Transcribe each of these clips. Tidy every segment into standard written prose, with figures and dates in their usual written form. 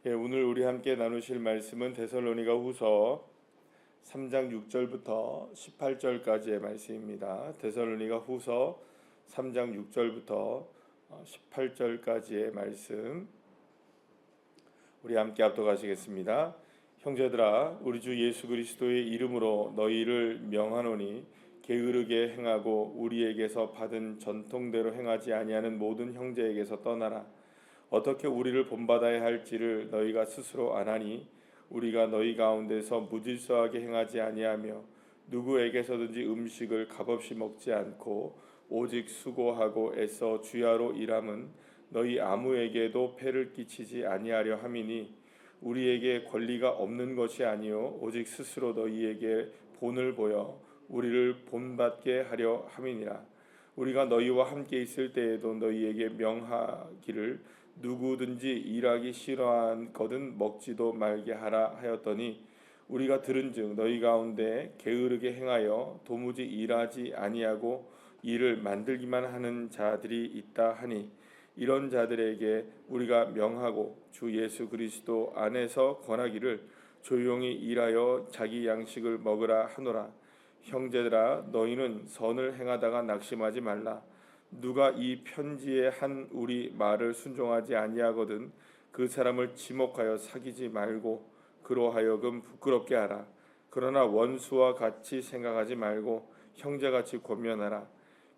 오늘 우리 함께 나누실 말씀은 데살로니가 후서 3장 6절부터 18절까지의 말씀입니다. 데살로니가 후서 3장 6절부터 18절까지의 말씀 우리 함께 합독하시겠습니다. 형제들아, 우리 주 예수 그리스도의 이름으로 너희를 명하노니 게으르게 행하고 우리에게서 받은 전통대로 행하지 아니하는 모든 형제에게서 떠나라. 어떻게 우리를 본받아야 할지를 너희가 스스로 아나니 우리가 너희 가운데서 무질서하게 행하지 아니하며 누구에게서든지 음식을 값없이 먹지 않고 오직 수고하고 애써 주야로 일함은 너희 아무에게도 폐를 끼치지 아니하려 함이니 우리에게 권리가 없는 것이 아니요 오직 스스로 너희에게 본을 보여 우리를 본받게 하려 함이니라. 우리가 너희와 함께 있을 때에도 너희에게 명하기를 누구든지 일하기 싫어하거든 먹지도 말게 하라 하였더니 우리가 들은즉 너희 가운데 게으르게 행하여 도무지 일하지 아니하고 일을 만들기만 하는 자들이 있다 하니 이런 자들에게 우리가 명하고 주 예수 그리스도 안에서 권하기를 조용히 일하여 자기 양식을 먹으라 하노라. 형제들아, 너희는 선을 행하다가 낙심하지 말라. 누가 이 편지에 한 우리 말을 순종하지 아니하거든 그 사람을 지목하여 사귀지 말고 그로 하여금 부끄럽게 하라. 그러나 원수와 같이 생각하지 말고 형제같이 권면하라.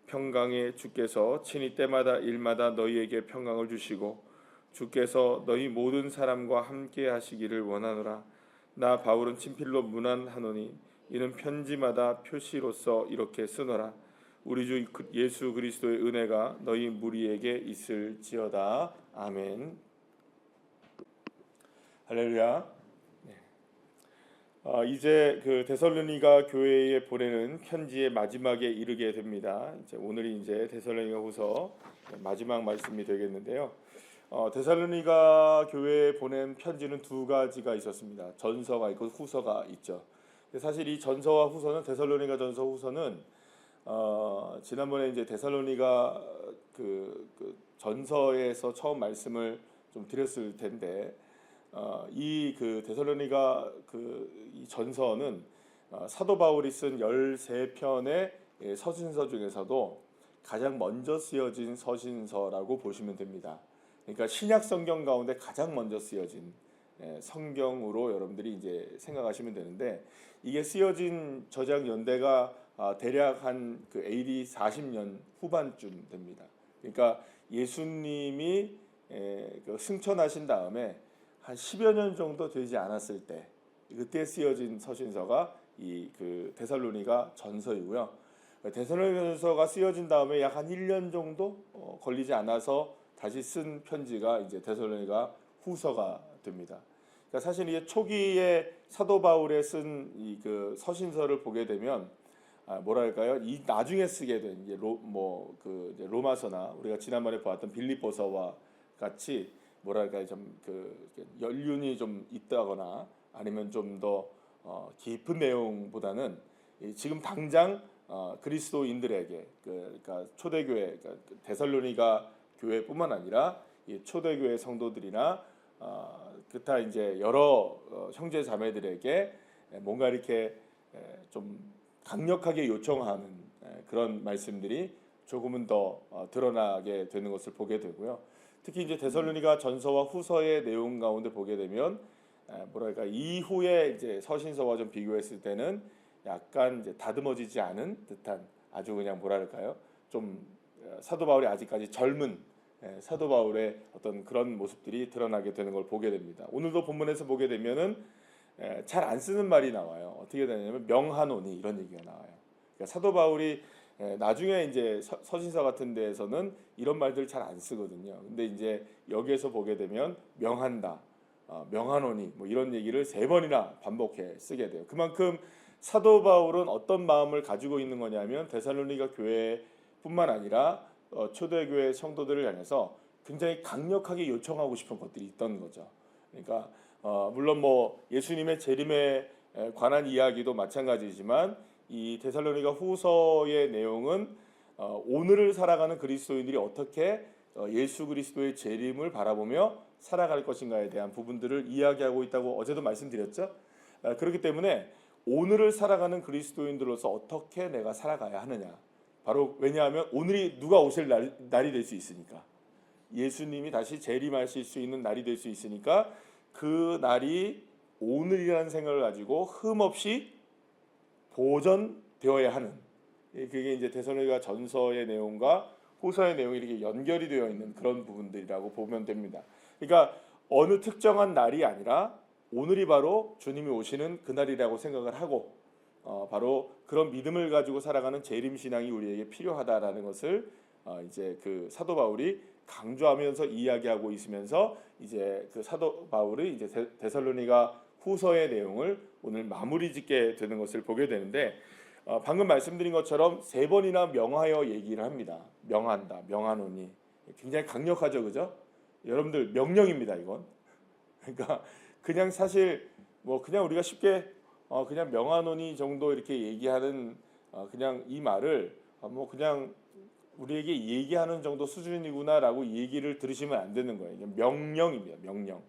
평강의 주께서 친히 때마다 일마다 너희에게 평강을 주시고 주께서 너희 모든 사람과 함께 하시기를 원하노라. 나 바울은 친필로 문안하노니 이는 편지마다 표시로서 이렇게 쓰노라. 우리 주 예수 그리스도의 은혜가 너희 무리에게 있을지어다. 아멘. 할렐루야. 이제 그 데살로니가 교회에 보내는 편지의 마지막에 이르게 됩니다. 오늘이 이제 데살로니가 후서 마지막 말씀이 되겠는데요. 데살로니가 교회에 보낸 편지는 두 가지가 있었습니다. 전서가 있고 후서가 있죠. 사실 이 전서와 후서는 데살로니가 전서 후서는 지난번에 이제 데살로니가 그 전서에서 처음 말씀을 좀 드렸을 텐데 이 그 데살로니가 이 전서는 사도 바울이 쓴 13편의 서신서 중에서도 가장 먼저 쓰여진 서신서라고 보시면 됩니다. 그러니까 신약 성경 가운데 가장 먼저 쓰여진 성경으로 여러분들이 이제 생각하시면 되는데 이게 쓰여진 저작 연대가 대략 한 AD 40년 후반쯤 됩니다. 그러니까 예수님이 승천하신 다음에 한 10여 년 정도 되지 않았을 때 그때 쓰여진 서신서가 이 데살로니가 전서이고요. 데살로니가 전서가 쓰여진 다음에 약 한 1년 정도 걸리지 않아서 다시 쓴 편지가 이제 데살로니가 후서가 됩니다. 그러니까 사실 이게 초기에 사도 바울에 쓴 이 서신서를 보게 되면 뭐랄까요? 이 나중에 쓰게 된 이제 이제 로마서나 우리가 지난번에 보았던 빌립보서와 같이 뭐랄까요? 좀 연륜이 좀 있다거나 아니면 좀 더 깊은 내용보다는 지금 당장 그리스도인들에게 그러니까 초대교회 데살로니가 교회뿐만 아니라 이 초대교회 성도들이나 그타 이제 여러 형제 자매들에게 뭔가 이렇게 좀 강력하게 요청하는 그런 말씀들이 조금은 더 드러나게 되는 것을 보게 되고요. 특히 이제 데살로니가 전서와 후서의 내용 가운데 보게 되면 뭐랄까 이후에 이제 서신서와 좀 비교했을 때는 약간 이제 다듬어지지 않은 듯한 아주 그냥 뭐랄까요 좀 사도 바울이 아직까지 젊은 사도 바울의 어떤 그런 모습들이 드러나게 되는 걸 보게 됩니다. 오늘도 본문에서 보게 되면은 잘 안 쓰는 말이 나와요. 어떻게 되냐면 명하노니 이런 얘기가 나와요. 그러니까 사도 바울이 나중에 이제 서신서 같은 데에서는 이런 말들 잘 안 쓰거든요. 근데 이제 여기에서 보게 되면 명한다, 명하노니 뭐 이런 얘기를 3번이나 반복해 쓰게 돼요. 그만큼 사도 바울은 어떤 마음을 가지고 있는 거냐면 데살로니가 교회뿐만 아니라 초대교회 성도들을 향해서 굉장히 강력하게 요청하고 싶은 것들이 있던 거죠. 그러니까 물론 뭐 예수님의 재림에 관한 이야기도 마찬가지지만 이 데살로니가 후서의 내용은 오늘을 살아가는 그리스도인들이 어떻게 예수 그리스도의 재림을 바라보며 살아갈 것인가에 대한 부분들을 이야기하고 있다고 어제도 말씀드렸죠. 그렇기 때문에 오늘을 살아가는 그리스도인들로서 어떻게 내가 살아가야 하느냐. 바로 왜냐하면 오늘이 누가 오실 날이 될 수 있으니까. 예수님이 다시 재림하실 수 있는 날이 될 수 있으니까 그 날이 오늘이라는 생각을 가지고 흠없이 보존되어야 하는, 그게 이제 데살로니가 전서의 내용과 후서의 내용이 이렇게 연결이 되어 있는 그런 부분들이라고 보면 됩니다. 그러니까 어느 특정한 날이 아니라 오늘이 바로 주님이 오시는 그날이라고 생각을 하고 바로 그런 믿음을 가지고 살아가는 재림 신앙이 우리에게 필요하다라는 것을 이제 그 사도 바울이 강조하면서 이야기하고 있으면서 이제 그 사도 바울이 이제 데살로니가 후서의 내용을 오늘 마무리 짓게 되는 것을 보게 되는데, 방금 말씀드린 것처럼 3번이나 명하여 얘기를 합니다. 명한다, 명하노니. 굉장히 강력하죠, 그죠? 여러분들 명령입니다, 이건. 그러니까 그냥 사실 뭐 그냥 우리가 쉽게 그냥 명하노니 정도 이렇게 얘기하는 그냥 이 말을 뭐 그냥 우리에게 얘기하는 정도 수준이구나라고 얘기를 들으시면 안 되는 거예요. 명령입니다, 명령.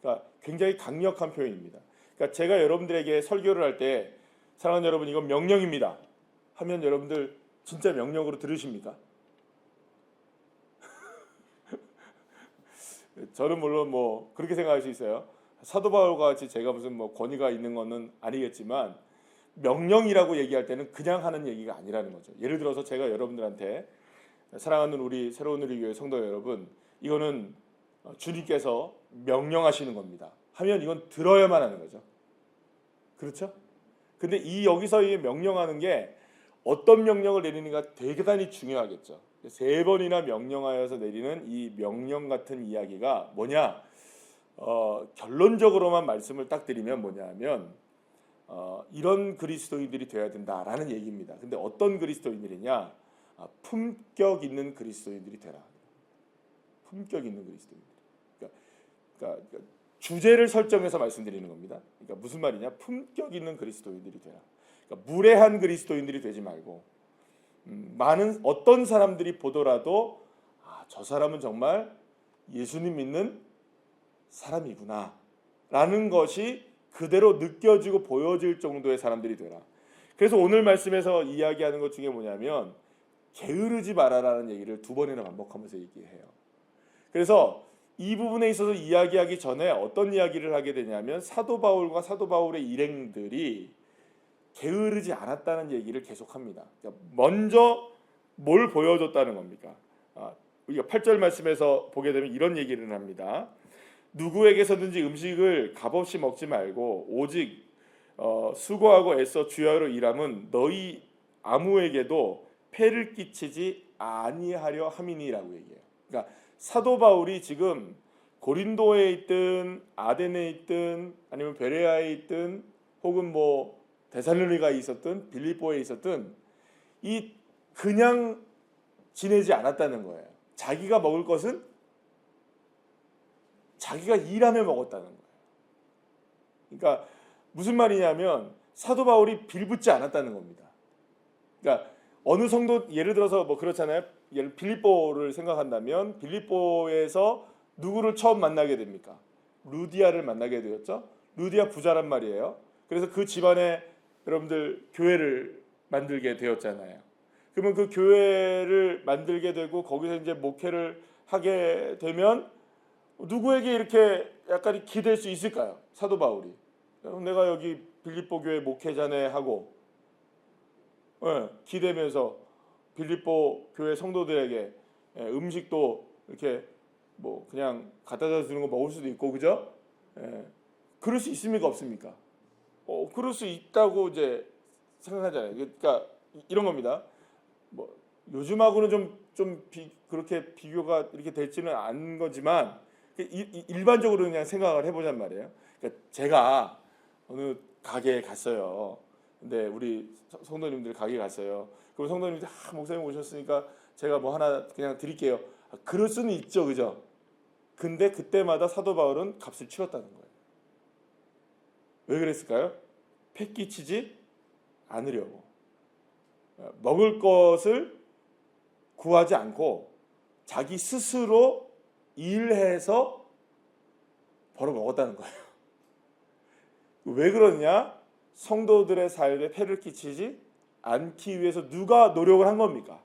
그러니까 굉장히 강력한 표현입니다. 그러니까 제가 여러분들에게 설교를 할 때 사랑하는 여러분 이건 명령입니다 하면 여러분들 진짜 명령으로 들으십니까? 저는 물론 뭐 그렇게 생각할 수 있어요. 사도 바울과 같이 제가 무슨 뭐 권위가 있는 것은 아니겠지만 명령이라고 얘기할 때는 그냥 하는 얘기가 아니라는 거죠. 예를 들어서 제가 여러분들한테 사랑하는 우리 새로운 우리 교회 성도 여러분, 이거는 주님께서 명령하시는 겁니다 하면 이건 들어야만 하는 거죠. 그렇죠? 근데 이 여기서 이 명령하는 게 어떤 명령을 내리는가 대단히 중요하겠죠. 3번이나 명령하여서 내리는 이 명령 같은 이야기가 뭐냐? 결론적으로만 말씀을 딱 드리면 뭐냐 하면 이런 그리스도인들이 되어야 된다라는 얘기입니다. 근데 어떤 그리스도인들이냐? 품격 있는 그리스도인들이 되라. 품격 있는 그리스도인들. 그러니까 주제를 설정해서 말씀드리는 겁니다. 그러니까 무슨 말이냐? 품격 있는 그리스도인들이 되라. 그러니까 무례한 그리스도인들이 되지 말고 많은 어떤 사람들이 보더라도 저 사람은 정말 예수님 믿는 사람이구나 라는 것이 그대로 느껴지고 보여질 정도의 사람들이 되라. 그래서 오늘 말씀에서 이야기하는 것 중에 뭐냐면 게으르지 마라라는 얘기를 2번이나 반복하면서 얘기해요. 그래서 이 부분에 있어서 이야기하기 전에 어떤 이야기를 하게 되냐면 사도 바울과 사도 바울의 일행들이 게으르지 않았다는 얘기를 계속합니다. 그러니까 먼저 뭘 보여줬다는 겁니까? 우리가 8절 말씀에서 보게 되면 이런 얘기를 합니다. 누구에게서든지 음식을 값없이 먹지 말고 오직 수고하고 애써 주야로 일함은 너희 아무에게도 폐를 끼치지 아니하려 함이니라고 얘기해요. 그러니까 사도 바울이 지금 고린도에 있든 아덴에 있든 아니면 베레아에 있든 혹은 뭐 데살로니가에 있었든 빌립보에 있었든 이 그냥 지내지 않았다는 거예요. 자기가 먹을 것은 자기가 일하며 먹었다는 거예요. 그러니까 무슨 말이냐면 사도 바울이 빌붙지 않았다는 겁니다. 그러니까 어느 성도 예를 들어서 뭐 그렇잖아요. 예를 빌립보를 생각한다면 빌립보에서 누구를 처음 만나게 됩니까? 루디아를 만나게 되었죠. 루디아 부자란 말이에요. 그래서 그 집안에 여러분들 교회를 만들게 되었잖아요. 그러면 그 교회를 만들게 되고 거기서 이제 목회를 하게 되면 누구에게 이렇게 약간 기댈 수 있을까요? 사도 바울이. 내가 여기 빌립보 교회 목회자네 하고 기대면서 빌립보 교회 성도들에게 음식도 이렇게 뭐 그냥 갖다다 주는 거 먹을 수도 있고 그죠? 그럴 수 있습니까 없습니까? 그럴 수 있다고 이제 생각하잖아요. 그러니까 이런 겁니다. 뭐 요즘하고는 그렇게 비교가 이렇게 될지는 않은 거지만 일반적으로 그냥 생각을 해보잔 말이에요. 그러니까 제가 어느 가게에 갔어요. 근데 우리 성도님들 가게에 갔어요. 그럼 성도님들 목사님 오셨으니까 제가 뭐 하나 그냥 드릴게요. 그럴 수는 있죠, 그죠? 근데 그때마다 사도 바울은 값을 치렀다는 거예요. 왜 그랬을까요? 패 끼치지 않으려고. 먹을 것을 구하지 않고 자기 스스로 일해서 벌어먹었다는 거예요. 왜 그러냐? 성도들의 삶에 폐를 끼치지 않기 위해서 누가 노력을 한 겁니까?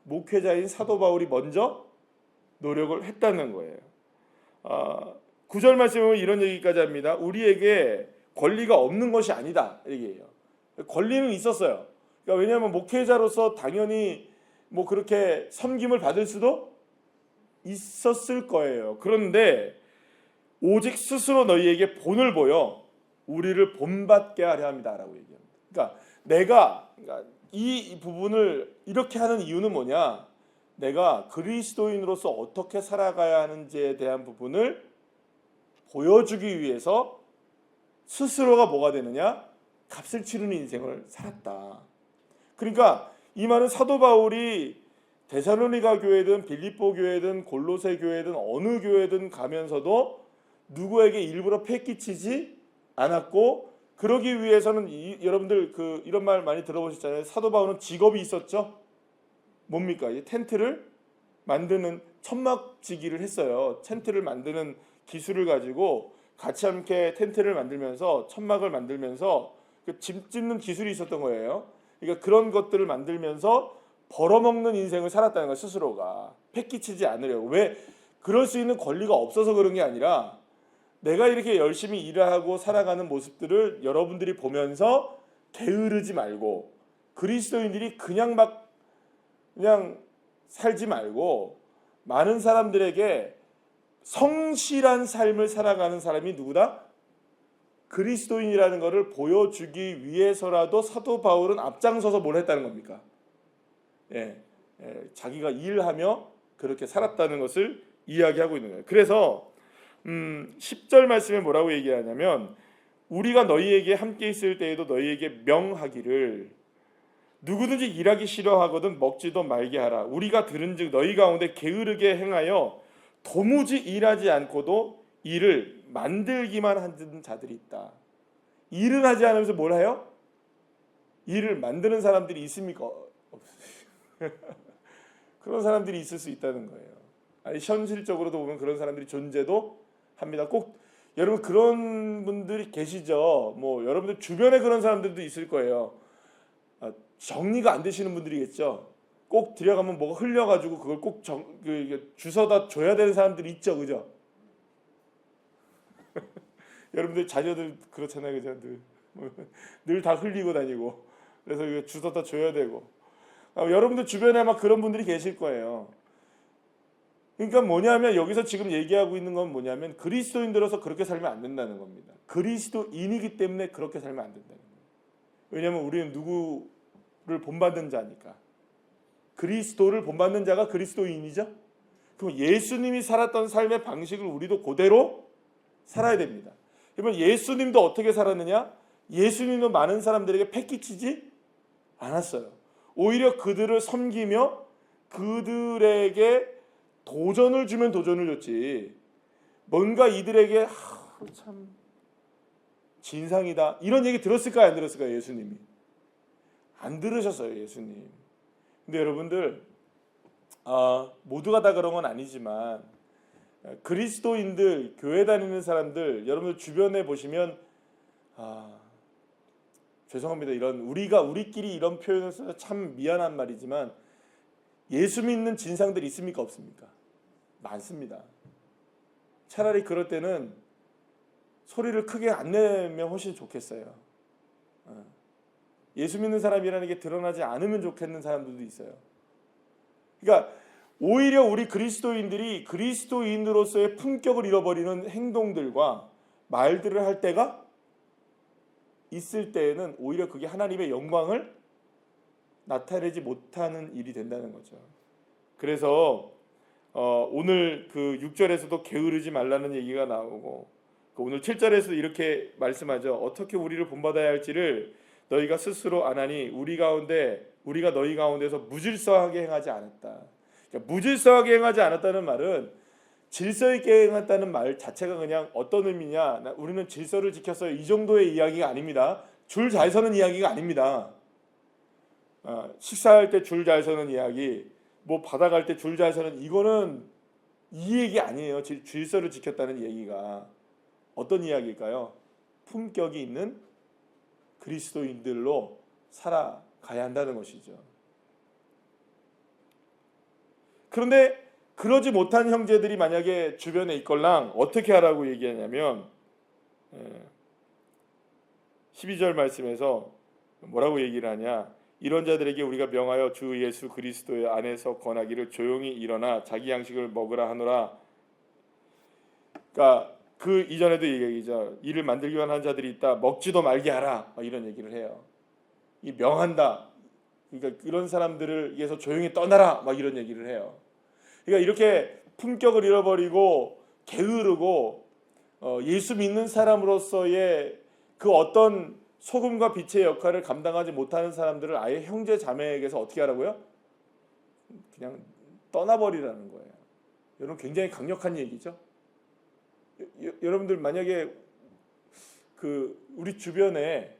목회자인 사도 바울이 먼저 노력을 했다는 거예요. 9절 말씀에 보면 이런 얘기까지 합니다. 우리에게 권리가 없는 것이 아니다 얘기해요. 권리는 있었어요. 그러니까 왜냐하면 목회자로서 당연히 뭐 그렇게 섬김을 받을 수도 있었을 거예요. 그런데 오직 스스로 너희에게 본을 보여 우리를 본받게 하려 합니다라고 얘기합니다. 그러니까 내가 이 부분을 이렇게 하는 이유는 뭐냐? 내가 그리스도인으로서 어떻게 살아가야 하는지에 대한 부분을 보여주기 위해서 스스로가 뭐가 되느냐? 값을 치르는 인생을 살았다. 그러니까 이 말은 사도 바울이 데살로니가 교회든 빌립보 교회든 골로새 교회든 어느 교회든 가면서도 누구에게 일부러 패 끼치지 않았고, 그러기 위해서는 여러분들 이런 말 많이 들어보셨잖아요. 사도 바울은 직업이 있었죠. 뭡니까? 이 텐트를 만드는 천막지기를 했어요. 텐트를 만드는 기술을 가지고 같이 함께 텐트를 만들면서 천막을 만들면서 그 집 짓는 기술이 있었던 거예요. 그러니까 그런 것들을 만들면서 벌어먹는 인생을 살았다는 거예요. 스스로가 패끼치지 않으려고. 왜? 그럴 수 있는 권리가 없어서 그런 게 아니라 내가 이렇게 열심히 일하고 살아가는 모습들을 여러분들이 보면서 게으르지 말고, 그리스도인들이 그냥 살지 말고 많은 사람들에게 성실한 삶을 살아가는 사람이 누구다? 그리스도인이라는 것을 보여주기 위해서라도 사도 바울은 앞장서서 뭘 했다는 겁니까? 자기가 일하며 그렇게 살았다는 것을 이야기하고 있는 거예요. 그래서 10절 말씀에 뭐라고 얘기하냐면, 우리가 너희에게 함께 있을 때에도 너희에게 명하기를 누구든지 일하기 싫어하거든 먹지도 말게 하라. 우리가 들은즉 너희 가운데 게으르게 행하여 도무지 일하지 않고도 일을 만들기만 하는 자들이 있다. 일은 하지 않으면서 뭘 해요? 일을 만드는 사람들이 있습니까? 없어요. 그런 사람들이 있을 수 있다는 거예요. 아니, 현실적으로도 보면 그런 사람들이 존재도 합니다. 꼭 여러분 그런 분들이 계시죠. 뭐 여러분들 주변에 그런 사람들도 있을 거예요. 정리가 안 되시는 분들이겠죠. 꼭 들여가면 뭐가 흘려가지고 그걸 꼭 주워다 줘야 되는 사람들이 있죠, 그죠? 여러분들 자녀들 그렇잖아요, 그죠? 늘 다 흘리고 다니고, 그래서 이거 주워다 줘야 되고. 여러분들 주변에 아마 그런 분들이 계실 거예요. 그러니까 뭐냐면 여기서 지금 얘기하고 있는 건 뭐냐면 그리스도인들로서 그렇게 살면 안 된다는 겁니다. 그리스도인이기 때문에 그렇게 살면 안 된다는 거예요. 왜냐하면 우리는 누구를 본받는 자니까. 그리스도를 본받는 자가 그리스도인이죠. 그럼 예수님이 살았던 삶의 방식을 우리도 그대로 살아야 됩니다. 그러면 예수님도 어떻게 살았느냐? 예수님도 많은 사람들에게 패끼치지 않았어요. 오히려 그들을 섬기며 그들에게 도전을 주면 도전을 줬지, 뭔가 이들에게 참 진상이다 이런 얘기 들었을까요? 안 들었을까요? 예수님이 안 들으셨어요, 예수님. 근데 여러분들 모두가 다 그런 건 아니지만 그리스도인들, 교회 다니는 사람들, 여러분들 주변에 보시면 죄송합니다, 이런 우리끼리 이런 표현을 써서 참 미안한 말이지만 예수 믿는 진상들이 있습니까? 없습니까? 많습니다. 차라리 그럴 때는 소리를 크게 안 내면 훨씬 좋겠어요. 예수 믿는 사람이라는 게 드러나지 않으면 좋겠는 사람들도 있어요. 그러니까 오히려 우리 그리스도인들이 그리스도인으로서의 품격을 잃어버리는 행동들과 말들을 할 때가 있을 때에는 오히려 그게 하나님의 영광을 나타내지 못하는 일이 된다는 거죠. 그래서 오늘 그 6절에서도 게으르지 말라는 얘기가 나오고, 오늘 7절에서도 이렇게 말씀하죠. 어떻게 우리를 본받아야 할지를 너희가 스스로 아나니 우리가 너희 가운데서 무질서하게 행하지 않았다. 그러니까 무질서하게 행하지 않았다는 말은 질서 있게 행했다는 말 자체가 그냥 어떤 의미냐, 우리는 질서를 지켰어요 이 정도의 이야기가 아닙니다. 줄 잘 서는 이야기가 아닙니다. 식사할 때 줄 잘 서는 이야기, 뭐 받아갈 때 줄 잘 서는, 이거는 이 얘기 아니에요. 질서를 지켰다는 얘기가. 어떤 이야기일까요? 품격이 있는 그리스도인들로 살아가야 한다는 것이죠. 그런데 그러지 못한 형제들이 만약에 주변에 있걸랑 어떻게 하라고 얘기하냐면 12절 말씀에서 뭐라고 얘기를 하냐, 이런 자들에게 우리가 명하여 주 예수 그리스도의 안에서 권하기를 조용히 일어나 자기 양식을 먹으라 하노라. 그러니까 그 이전에도 얘기죠. 이를 만들기 원하는 자들이 있다. 먹지도 말게 하라. 이런 얘기를 해요. 이 명한다. 그러니까 이런 사람들을 위해서 조용히 떠나라. 막 이런 얘기를 해요. 그러니까 이렇게 품격을 잃어버리고 게으르고 예수 믿는 사람으로서의 그 어떤 소금과 빛의 역할을 감당하지 못하는 사람들을 아예 형제 자매에게서 어떻게 하라고요? 그냥 떠나버리라는 거예요. 여러분, 굉장히 강력한 얘기죠. 여러분들 만약에 우리 주변에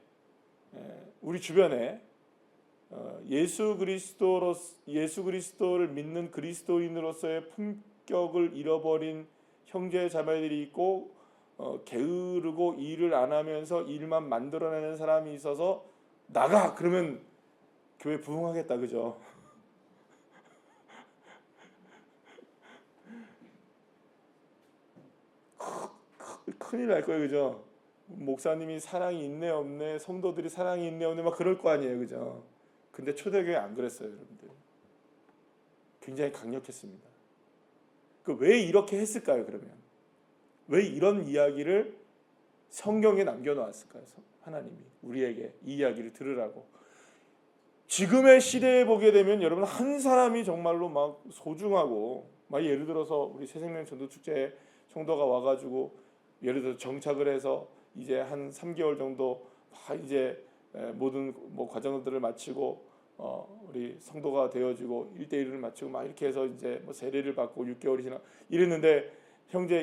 예수 그리스도를 믿는 그리스도인으로서의 품격을 잃어버린 형제 자매들이 있고 게으르고 일을 안 하면서 일만 만들어내는 사람이 있어서 나가! 그러면 교회 부흥하겠다, 그죠? 큰일 날 거예요, 그죠? 목사님이 사랑이 있네 없네, 성도들이 사랑이 있네 없네 막 그럴 거 아니에요, 그죠? 근데 초대교회 안 그랬어요, 여러분들. 굉장히 강력했습니다. 왜 이렇게 했을까요, 그러면? 왜 이런 이야기를 성경에 남겨놓았을까요? 하나님이 우리에게 이 이야기를 들으라고. 지금의 시대에 보게 되면 여러분, 한 사람이 정말로 막 소중하고, 막 예를 들어서 우리 새생명 전도축제에 성도가 와가지고 예를 들어서 정착을 해서 이제 한 3개월 정도 이제 모든 과정들을 마치고 우리 성도가 되어지고 1대1을 마치고 막 이렇게 해서 이제 세례를 받고 6개월이 지나 이랬는데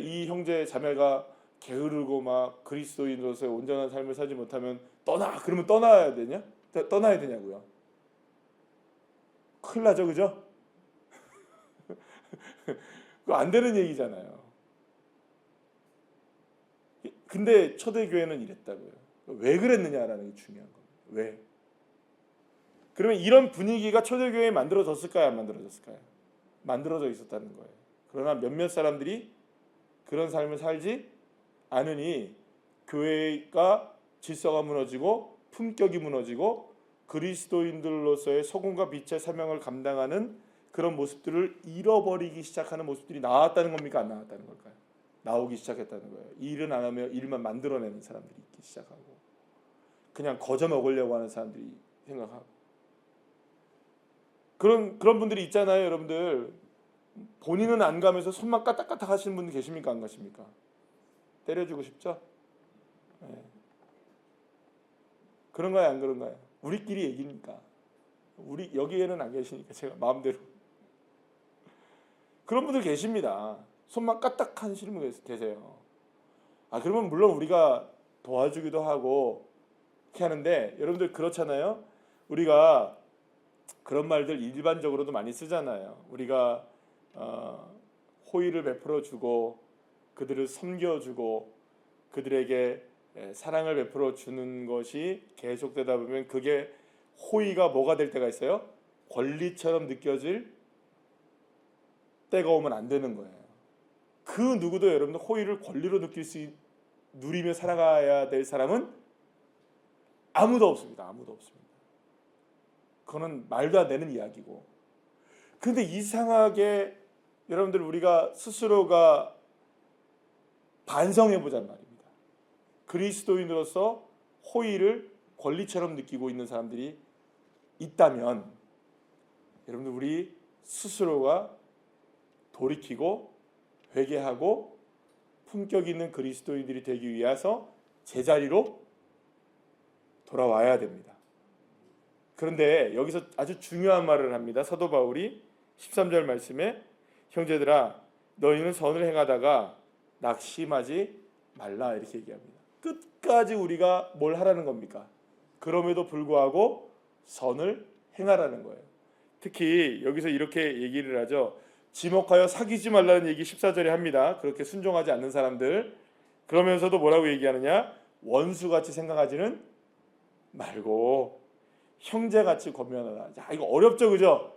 이 형제 자매가 게으르고 막 그리스도인으로서의 온전한 삶을 살지 못하면 그러면 떠나야 되냐고요? 큰일 나죠, 그죠? 그거 안 되는 얘기잖아요. 근데 초대교회는 이랬다고요. 왜 그랬느냐라는 게 중요한 거예요. 왜? 그러면 이런 분위기가 초대교회에 만들어졌을까요? 안 만들어졌을까요? 만들어져 있었다는 거예요. 그러나 몇몇 사람들이 그런 삶을 살지 않으니 교회가 질서가 무너지고 품격이 무너지고 그리스도인들로서의 소금과 빛의 사명을 감당하는 그런 모습들을 잃어버리기 시작하는 모습들이 나왔다는 겁니까? 안 나왔다는 걸까요? 나오기 시작했다는 거예요. 일은 안 하며 일만 만들어내는 사람들이 있기 시작하고 그냥 거저 먹으려고 하는 사람들이 생각하고 그런 분들이 있잖아요, 여러분들. 본인은 안 가면서 손만 까딱까딱 하시는 분들 계십니까? 안 가십니까? 때려주고 싶죠? 네. 그런가요, 안 그런가요? 우리끼리 얘기니까. 우리 여기에는 안 계시니까 제가 마음대로. 그런 분들 계십니다. 손만 까딱 하시는 분 계세요. 그러면 물론 우리가 도와주기도 하고 이렇게 하는데 여러분들 그렇잖아요. 우리가 그런 말들 일반적으로도 많이 쓰잖아요. 우리가 호의를 베풀어 주고 그들을 섬겨주고 그들에게 사랑을 베풀어 주는 것이 계속되다 보면 그게 호의가 뭐가 될 때가 있어요? 권리처럼 느껴질 때가 오면 안 되는 거예요. 그 누구도 여러분들 호의를 권리로 누리며 살아가야 될 사람은 아무도 없습니다. 아무도 없습니다. 그거는 말도 안 되는 이야기고. 근데 이상하게 여러분들 우리가 스스로가 반성해 보자는 말입니다. 그리스도인으로서 호의를 권리처럼 느끼고 있는 사람들이 있다면 여러분들 우리 스스로가 돌이키고 회개하고 품격 있는 그리스도인들이 되기 위해서 제자리로 돌아와야 됩니다. 그런데 여기서 아주 중요한 말을 합니다. 사도 바울이 13절 말씀에 형제들아 너희는 선을 행하다가 낙심하지 말라 이렇게 얘기합니다. 끝까지 우리가 뭘 하라는 겁니까? 그럼에도 불구하고 선을 행하라는 거예요. 특히 여기서 이렇게 얘기를 하죠. 지목하여 사귀지 말라는 얘기 14절에 합니다. 그렇게 순종하지 않는 사람들 그러면서도 뭐라고 얘기하느냐? 원수같이 생각하지는 말고 형제같이 권면하라. 자, 이거 어렵죠, 그죠?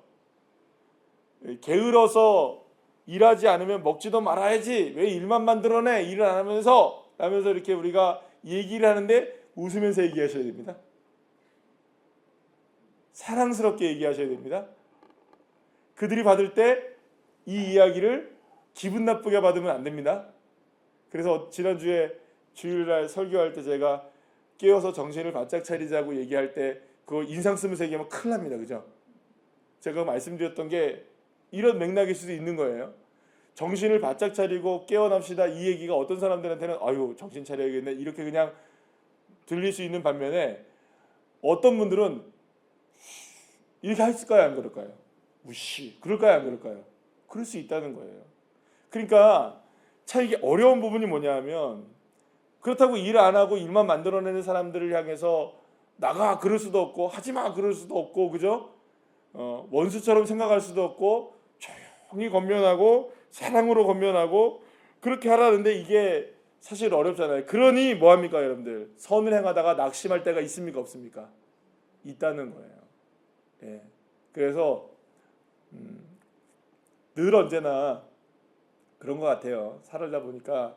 게을러서 일하지 않으면 먹지도 말아야지. 왜 일만 만들어내? 일을 안 하면서 이렇게 우리가 얘기를 하는데 웃으면서 얘기하셔야 됩니다. 사랑스럽게 얘기하셔야 됩니다. 그들이 받을 때 이 이야기를 기분 나쁘게 받으면 안 됩니다. 그래서 지난주에 주일날 설교할 때 제가 깨어서 정신을 바짝 차리자고 얘기할 때 그거 인상 쓰면서 얘기하면 큰일 납니다. 그죠? 제가 말씀드렸던 게 이런 맥락일 수도 있는 거예요. 정신을 바짝 차리고 깨어납시다 이 얘기가 어떤 사람들한테는 아유 정신 차려야겠네 이렇게 그냥 들릴 수 있는 반면에 어떤 분들은 이렇게 했을까요? 안 그럴까요? 우씨 그럴까요? 안 그럴까요? 그럴 수 있다는 거예요. 그러니까 참 이게 어려운 부분이 뭐냐 하면 그렇다고 일 안 하고 일만 만들어내는 사람들을 향해서 나가 그럴 수도 없고 하지마 그럴 수도 없고 그죠? 원수처럼 생각할 수도 없고 조용히 권면하고 사랑으로 권면하고 그렇게 하라는데 이게 사실 어렵잖아요. 그러니 뭐합니까 여러분들? 선을 행하다가 낙심할 때가 있습니까 없습니까? 있다는 거예요. 예. 그래서 늘 언제나 그런 것 같아요. 살다 보니까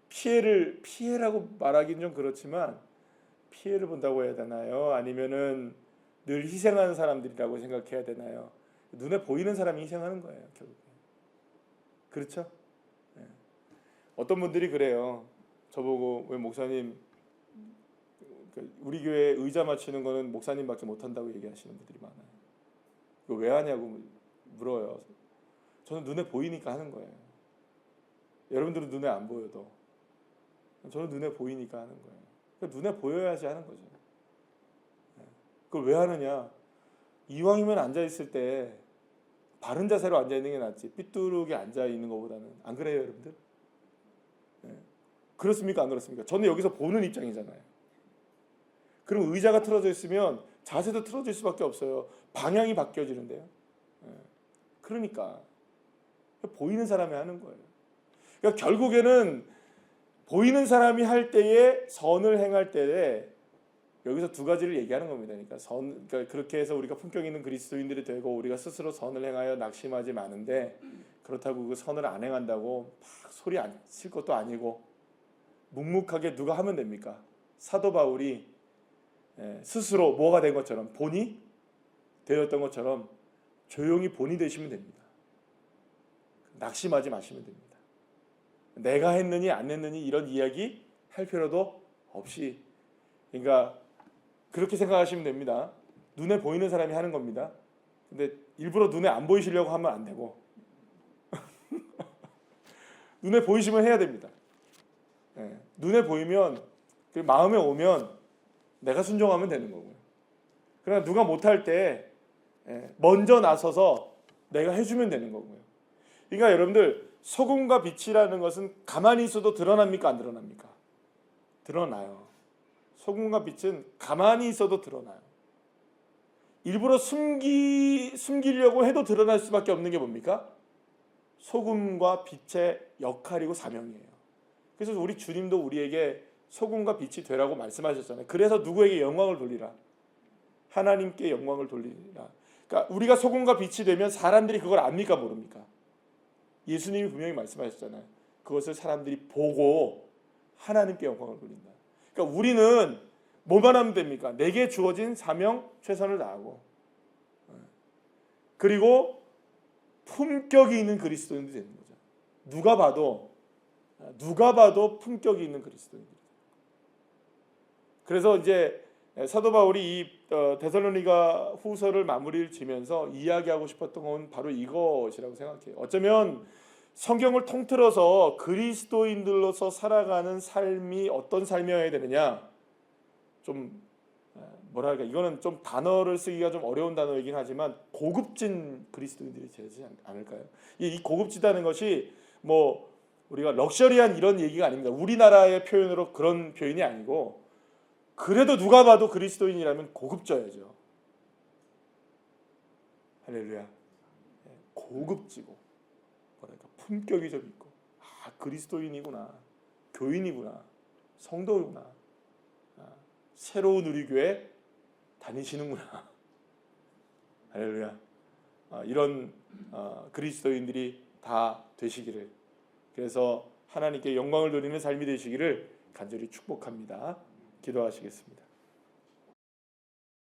피해라고 말하기는 좀 그렇지만 피해를 본다고 해야 되나요? 아니면은 늘 희생하는 사람들이라고 생각해야 되나요? 눈에 보이는 사람이 희생하는 거예요, 결국. 그렇죠? 네. 어떤 분들이 그래요. 저보고 왜 목사님 우리 교회 의자 맞추는 거는 목사님밖에 못한다고 얘기하시는 분들이 많아요. 이거 왜 하냐고 물어요. 저는 눈에 보이니까 하는 거예요. 여러분들은 눈에 안 보여도 저는 눈에 보이니까 하는 거예요. 그러니까 눈에 보여야지 하는 거죠. 그걸 왜 하느냐? 이왕이면 앉아 있을 때 바른 자세로 앉아 있는 게 낫지 삐뚤게 앉아 있는 것보다는. 안 그래요, 여러분들? 네. 그렇습니까? 안 그렇습니까? 저는 여기서 보는 입장이잖아요. 그럼 의자가 틀어져 있으면 자세도 틀어질 수밖에 없어요. 방향이 바뀌어지는데요. 네. 그러니까 보이는 사람이 하는 거예요. 그러니까 결국에는 보이는 사람이 할 때에 선을 행할 때에 여기서 두 가지를 얘기하는 겁니다. 그러니까 그렇게 해서 우리가 품격 있는 그리스도인들이 되고 우리가 스스로 선을 행하여 낙심하지 마는데 그렇다고 그 선을 안 행한다고 막 소리 안 칠 것도 아니고 묵묵하게 누가 하면 됩니까? 사도 바울이 스스로 뭐가 된 것처럼 본이 되었던 것처럼 조용히 본이 되시면 됩니다. 낙심하지 마시면 됩니다. 내가 했느니 안 했느니 이런 이야기 할 필요도 없이 그러니까 그렇게 생각하시면 됩니다. 눈에 보이는 사람이 하는 겁니다. 근데 일부러 눈에 안 보이시려고 하면 안 되고 눈에 보이시면 해야 됩니다. 눈에 보이면 그 마음에 오면 내가 순종하면 되는 거고요. 그러나 누가 못할 때 먼저 나서서 내가 해주면 되는 거고요. 그러니까 여러분들 소금과 빛이라는 것은 가만히 있어도 드러납니까 안 드러납니까? 드러나요. 소금과 빛은 가만히 있어도 드러나요. 일부러 숨기려고 해도 드러날 수밖에 없는 게 뭡니까? 소금과 빛의 역할이고 사명이에요. 그래서 우리 주님도 우리에게 소금과 빛이 되라고 말씀하셨잖아요. 그래서 누구에게 영광을 돌리라? 하나님께 영광을 돌리라. 그러니까 우리가 소금과 빛이 되면 사람들이 그걸 압니까 모릅니까? 예수님이 분명히 말씀하셨잖아요. 그것을 사람들이 보고 하나님께 영광을 돌린다. 그러니까 우리는 뭐만 하면 됩니까? 내게 주어진 사명 최선을 다하고 그리고 품격이 있는 그리스도인이 되는 거죠. 누가 봐도 품격이 있는 그리스도인들. 그래서 이제 사도 바울이 이 데살로니가 후서를 마무리를 지면서 이야기하고 싶었던 건 바로 이것이라고 생각해요. 어쩌면 성경을 통틀어서 그리스도인들로서 살아가는 삶이 어떤 삶이어야 되느냐, 좀 뭐랄까 이거는 좀 단어를 쓰기가 좀 어려운 단어이긴 하지만 고급진 그리스도인들이 되지 않을까요? 이 고급지다는 것이 뭐 우리가 럭셔리한 이런 얘기가 아닙니다. 우리나라의 표현으로 그런 표현이 아니고 그래도 누가 봐도 그리스도인이라면 고급져야죠. 할렐루야. 고급지고 뭐랄까 품격이 좀 있고 그리스도인이구나. 교인이구나, 성도구나, 새로운 우리 교회 다니시는구나. 할렐루야. 이런 그리스도인들이 다 되시기를, 그래서 하나님께 영광을 돌리는 삶이 되시기를 간절히 축복합니다. 기도하시겠습니다.